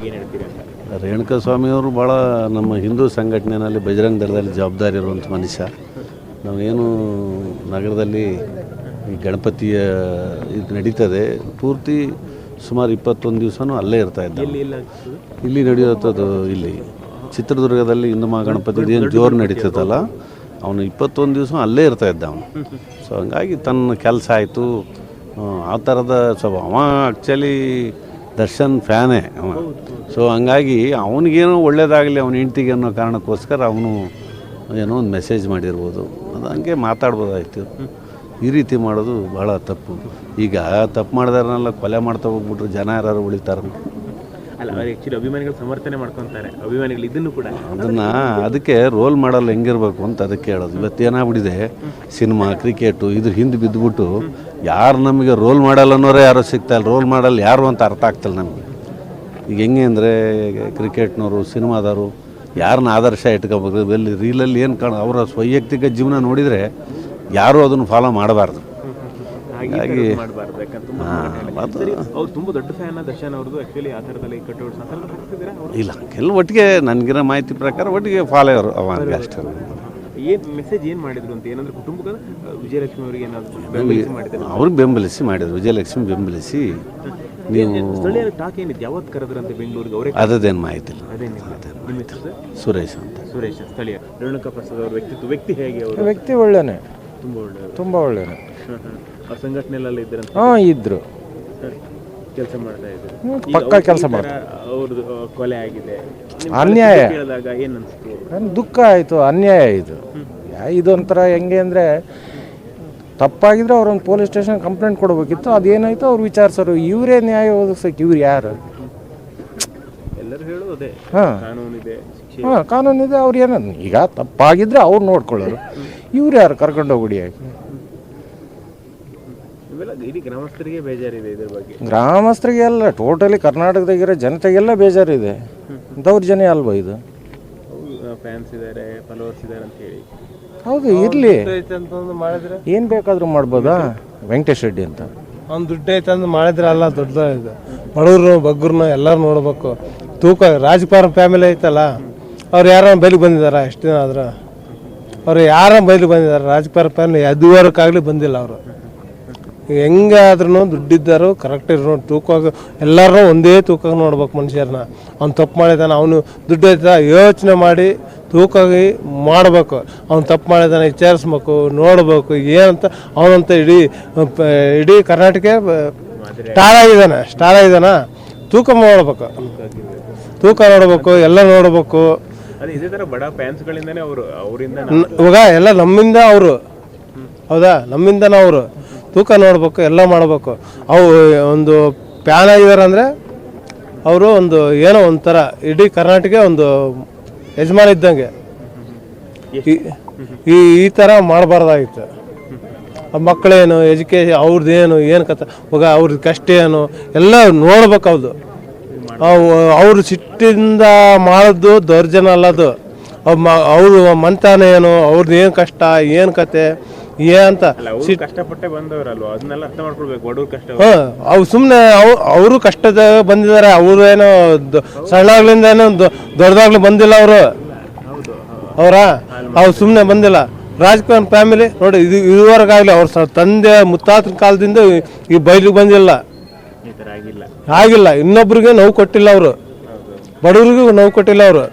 ಬಗ್ಗೆ ಏನು ಹೇಳ್ತೀರಿ ಅಂತ? ರೇಣುಕಾ ಸ್ವಾಮಿಯವರು ಭಾಳ ನಮ್ಮ ಹಿಂದೂ ಸಂಘಟನೆಯಲ್ಲಿ ಬಜರಂಗ ದಳದಲ್ಲಿ ಜವಾಬ್ದಾರಿ ಇರುವಂಥ ಮನುಷ್ಯ. ನಾವೇನು ನಗರದಲ್ಲಿ ಈ ಗಣಪತಿಯ ಇದು ನಡೀತದೆ ಪೂರ್ತಿ ಸುಮಾರು 21 ದಿವಸನೂ ಅಲ್ಲೇ ಇರ್ತಾಯಿದ್ದ. ಇಲ್ಲಿ ನಡೆಯುವಂಥದ್ದು ಇಲ್ಲಿ ಚಿತ್ರದುರ್ಗದಲ್ಲಿ ಹಿಂದೂ ಮಹಾಗಣಪತಿ ಏನು ಜೋರು ನಡೀತದಲ್ಲ, ಅವನು 21 ದಿವಸ ಅಲ್ಲೇ ಇರ್ತಾಯಿದ್ದ ಅವನು. ಸೊ ಹಂಗಾಗಿ ತನ್ನ ಕೆಲಸ ಆಯಿತು ಆ ಥರದ ಸ್ವಲ್ಪ ಅವ ಆ್ಯಕ್ಚುಲಿ ದರ್ಶನ್ ಫ್ಯಾನೇ ಅವ. ಸೊ ಹಂಗಾಗಿ ಅವನಿಗೇನೋ ಒಳ್ಳೇದಾಗಲಿ ಅವನ ಹೆಂಡ್ತಿಗೆ ಅನ್ನೋ ಕಾರಣಕ್ಕೋಸ್ಕರ ಅವನು ಏನೋ ಒಂದು ಮೆಸೇಜ್ ಮಾಡಿರ್ಬೋದು, ಅದು ಹಂಗೆ ಮಾತಾಡ್ಬೋದಾಯ್ತು. ಈ ರೀತಿ ಮಾಡೋದು ಭಾಳ ತಪ್ಪು. ಈಗ ತಪ್ಪು ಮಾಡಿದಾರನ್ನೆಲ್ಲ ಕೊಲೆ ಮಾಡ್ತಾ ಹೋಗ್ಬಿಟ್ರು ಜನ ಯಾರು ಉಳಿತಾರೆ? ಅಲ್ಲ, ಆ್ಯಕ್ಚುಲಿ ಅಭಿಮಾನಿಗಳು ಸಮರ್ಥನೆ ಮಾಡ್ಕೊತಾರೆ, ಅಭಿಮಾನಿಗಳು ಇದನ್ನು ಕೂಡ ಅದಕ್ಕೆ ರೋಲ್ ಮಾಡಲ್ ಹೆಂಗಿರ್ಬೇಕು ಅಂತ ಅದಕ್ಕೆ ಹೇಳೋದು. ಇವತ್ತು ಏನಾಗ್ಬಿಟ್ಟಿದೆ, ಸಿನಿಮಾ ಕ್ರಿಕೆಟು ಇದ್ರ ಹಿಂದೆ ಬಿದ್ದುಬಿಟ್ಟು ಯಾರು ನಮಗೆ ರೋಲ್ ಮಾಡಲ್ ಅನ್ನೋರೇ ಯಾರೋ ಸಿಗ್ತಾಯಿಲ್ಲ. ರೋಲ್ ಮಾಡಲ್ ಯಾರು ಅಂತ ಅರ್ಥ ಆಗ್ತಿಲ್ಲ ನಮಗೆ. ಈಗ ಹೆಂಗೆ ಅಂದರೆ ಕ್ರಿಕೆಟ್ನವರು ಸಿನಿಮಾದವರು ಯಾರನ್ನ ಆದರ್ಶ ಇಟ್ಕೋಬೇಕು, ಎಲ್ಲಿ ರೀಲಲ್ಲಿ ಏನು ಅವರ ವೈಯಕ್ತಿಕ ಜೀವನ ನೋಡಿದರೆ ಯಾರೂ ಅದನ್ನು ಫಾಲೋ ಮಾಡಬಾರ್ದು. ಹಾಗಾಗಿ ಅವ್ರು ತುಂಬ ದೊಡ್ಡ ಫ್ಯಾನ್ ದರ್ಶನ್ ಅವ್ರದ್ದು. ಆ್ಯಕ್ಚುಲಿ ಆ ಥರದಲ್ಲಿ ಇಲ್ಲ, ಕೆಲವು ಒಟ್ಟಿಗೆ ನನಗಿರೋ ಮಾಹಿತಿ ಪ್ರಕಾರ ಒಟ್ಟಿಗೆ ಫಾಲೋಯರು ಅವಾಗ ಅಷ್ಟೇ. ಏನು ಮೆಸೇಜ್ ಏನು ಮಾಡಿದ್ರು ಅಂತ? ಏನಂದ್ರೆ ಕುಟುಂಬಕ್ಕೆ ವಿಜಯಲಕ್ಷ್ಮಿ ಅವರಿಗೆ ಏನಾದರೂ ಅವ್ರಿಗೆ ಬೆಂಬಲಿಸಿ ಮಾಡಿದ್ರು, ವಿಜಯಲಕ್ಷ್ಮಿ ಬೆಂಬಲಿಸಿ. ನೀವು ಸ್ಥಳೀಯರ ಟಾಕ್ ಏನಿದೆ, ಯಾವತ್ತು ಕರೆದ್ರಂತೆ ಬೆಂಗಳೂರಿಗೆ? ಅವರೇ ಅದೇನು ಮಾಹಿತಿ ಇಲ್ಲ. ಅದೇನಿಲ್ಲ. ಸುರೇಶ್ ಅಂತ, ಸುರೇಶ್ ಸ್ಥಳೀಯ. ರೇಣುಕಾ ಪ್ರಸಾದ್ ಅವ್ರ ವ್ಯಕ್ತಿ ಹೇಗೆ? ಅವರು ವ್ಯಕ್ತಿ ಒಳ್ಳೆಯೇ, ತುಂಬ ಒಳ್ಳೆಯೇ. ಆ ಸಂಘಟನೆಲ್ಲ ಇದ್ರಂತ? ಇದ್ರು, ಕೆಲಸ ಮಾಡ್ತಾ ಇದ್ರು, ಪಕ್ಕ ಕೆಲಸ ಮಾಡ್ತಾರೆ. ಅವ್ರದ್ದು ಕೊಲೆ ಆಗಿದೆ, ಅನ್ಯಾಯ ಕೇಳಿದಾಗ ಏನು ಅನಿಸ್ತು? ದುಃಖ ಆಯಿತು, ಅನ್ಯಾಯ ಇದು. ಇದೊಂಥರ ಹೆಂಗೆ ಅಂದರೆ, ತಪ್ಪಾಗಿದ್ರೆ ಅವ್ರೊಂದು ಪೊಲೀಸ್ ಸ್ಟೇಷನ್ ಕಂಪ್ಲೇಂಟ್ ಕೊಡಬೇಕಿತ್ತು. ಅದೇನಾಯಿತು ಅವ್ರು ವಿಚಾರಿಸೋರು, ಇವರೇ ನ್ಯಾಯ ಒದಗಿಸೋಕೆ ಇವ್ರು ಯಾರು? ಎಲ್ಲರೂ ಹೇಳೋದೇ ಕಾನೂನಿದೆ, ಕಾನೂನಿದೆ. ಅವ್ರು ಏನೋ ಈಗ ತಪ್ಪಾಗಿದ್ರೆ ಅವ್ರು ನೋಡ್ಕೊಳ್ಳೋರು, ಇವ್ರು ಯಾರು ಕರ್ಕೊಂಡೋಗ್ಬಿಡಿ? ಇವೆಲ್ಲ ಇಡೀ ಗ್ರಾಮಸ್ಥರಿಗೆ ಬೇಜಾರಿದೆ ಇದ್ರ ಬಗ್ಗೆ. ಗ್ರಾಮಸ್ಥರಿಗೆ ಎಲ್ಲ, ಟೋಟಲಿ ಕರ್ನಾಟಕದಾಗಿರೋ ಜನತೆಗೆಲ್ಲ ಬೇಜಾರಿದೆ. ದೌರ್ಜನ್ಯ ಅಲ್ವಾ ಇದು? ಫ್ಯಾನ್ಸ್ ಇದ್ದಾರೆ, ಫಾಲೋವರ್ಸ್ ಇದ್ದಾರೆ ಅಂತ ಹೇಳಿ. ಹೌದು, ಇರಲಿ, ಏನು ಬೇಕಾದರೂ ಮಾಡ್ಬೋದಾ? ವೆಂಕಟೇಶ್ ರೆಡ್ಡಿ ಅಂತ ಅವ್ನು ದುಡ್ಡು ಐತೆ ಅಂತ ಮಾಡಿದ್ರೆ ಅಲ್ಲ, ದೊಡ್ಡದಾಗಿದೆ. ಬಡವ್ರು ಬಗ್ಗರ್ನ ಎಲ್ಲರೂ ನೋಡ್ಬೇಕು. ತೂಕ ರಾಜಕಾರಣ ಫ್ಯಾಮಿಲಿ ಐತಲ್ಲ, ಅವ್ರು ಯಾರ ಬೈಲಿಗೆ ಬಂದಿದ್ದಾರೆ? ಎಷ್ಟು ದಿನ ಆದ್ರೆ ಅವ್ರು ಯಾರ ಬೈಲಿಗೆ ಬಂದಿದ್ದಾರೆ? ರಾಜಕಾರಣ ಫ್ಯಾಮಿಲಿ ಅದುವರೆಗಾಗಲಿ ಬಂದಿಲ್ಲ ಅವರು. ಹೆಂಗಾದ್ರೂ ದುಡ್ಡಿದ್ದರು ಕರೆಕ್ಟ್ ಇರೋ ತೂಕವಾಗಿ ಎಲ್ಲರೂ ಒಂದೇ ತೂಕ ನೋಡ್ಬೇಕು ಮನುಷ್ಯರನ್ನ. ಅವ್ನು ತಪ್ಪು ಮಾಡಿದಾನೆ, ಅವನು ದುಡ್ಡು ಐತ ಯೋಚನೆ ಮಾಡಿ ತೂಕಾಗಿ ಮಾಡಬೇಕು. ಅವ್ನು ತಪ್ಪು ಮಾಡಿದಾನೆ ವಿಚಾರಿಸ್ಬೇಕು, ನೋಡ್ಬೇಕು ಏನಂತ. ಅವನಂತ ಇಡೀ ಕರ್ನಾಟಕ ಸ್ಟಾರ್ ಆಗಿದ್ದಾನ. ತೂಕ ಮಾಡಬೇಕು, ತೂಕ ನೋಡ್ಬೇಕು, ಎಲ್ಲ ನೋಡ್ಬೇಕು. ಇವಾಗ ಎಲ್ಲ ನಮ್ಮಿಂದ ಅವರು, ಹೌದಾ, ನಮ್ಮಿಂದನ ಅವರು ತೂಕ ನೋಡ್ಬೇಕು, ಎಲ್ಲ ಮಾಡಬೇಕು. ಅವು ಒಂದು ಪ್ಯಾನ್ ಆಗಿದ್ದಾರೆ ಅಂದರೆ ಅವರು ಒಂದು ಏನೋ ಒಂಥರ ಇಡೀ ಕರ್ನಾಟಕ ಒಂದು ಯಜಮಾನ ಇದ್ದಂಗೆ. ಈ ಥರ ಮಾಡಬಾರ್ದಾಗಿತ್ತು. ಮಕ್ಕಳೇನು ಎಜುಕೇಷನ್ ಅವ್ರದ್ದೇನು ಏನು ಕತೆ, ಇವಾಗ ಅವ್ರದ್ದು ಕಷ್ಟ ಏನು ಎಲ್ಲ ನೋಡ್ಬೇಕು. ಅವರು ಸಿಟ್ಟಿಂದ ಮಾಡೋದು ದೌರ್ಜನ್ಯ ಅಲ್ಲದು. ಅವರು ಮಂತಾನ ಏನು, ಅವ್ರದ್ದು ಏನು ಕಷ್ಟ, ಏನು ಕತೆ ಏನಂತ ಕಷ್ಟಪಟ್ಟೆ ಬಂದವರಲ್ವ, ಅದನ್ನೆಲ್ಲ ಅರ್ಥ ಮಾಡ್ಕೊಳ್ಬೇಕು. ಬಡವ್ರ ಕಷ್ಟ ಅವು ಸುಮ್ಮನೆ ಅವರು ಕಷ್ಟದ ಬಂದಿದ್ದಾರೆ. ಅವರು ಏನೋ ಸಣ್ಣಾಗ್ಲಿಂದ ಏನೋ ದೊಡ್ಡದಾಗ್ಲಿ ಬಂದಿಲ್ಲ ಅವರು. ಅವ್ರು ಸುಮ್ಮನೆ ಬಂದಿಲ್ಲ. ರಾಜಕಾರಣ ಫ್ಯಾಮಿಲಿ ನೋಡಿ, ಇದುವರೆಗಾಗಲಿ ಅವ್ರ ತಂದೆ ಮುತ್ತಾತನ ಕಾಲದಿಂದ ಈ ಬಯಲಿಗೆ ಬಂದಿಲ್ಲ, ಆಗಿಲ್ಲ. ಇನ್ನೊಬ್ರಿಗೆ ನೋವು ಕೊಟ್ಟಿಲ್ಲ ಅವರು, ಬಡವ್ರಿಗೂ ನೋವು ಕೊಟ್ಟಿಲ್ಲ ಅವರು.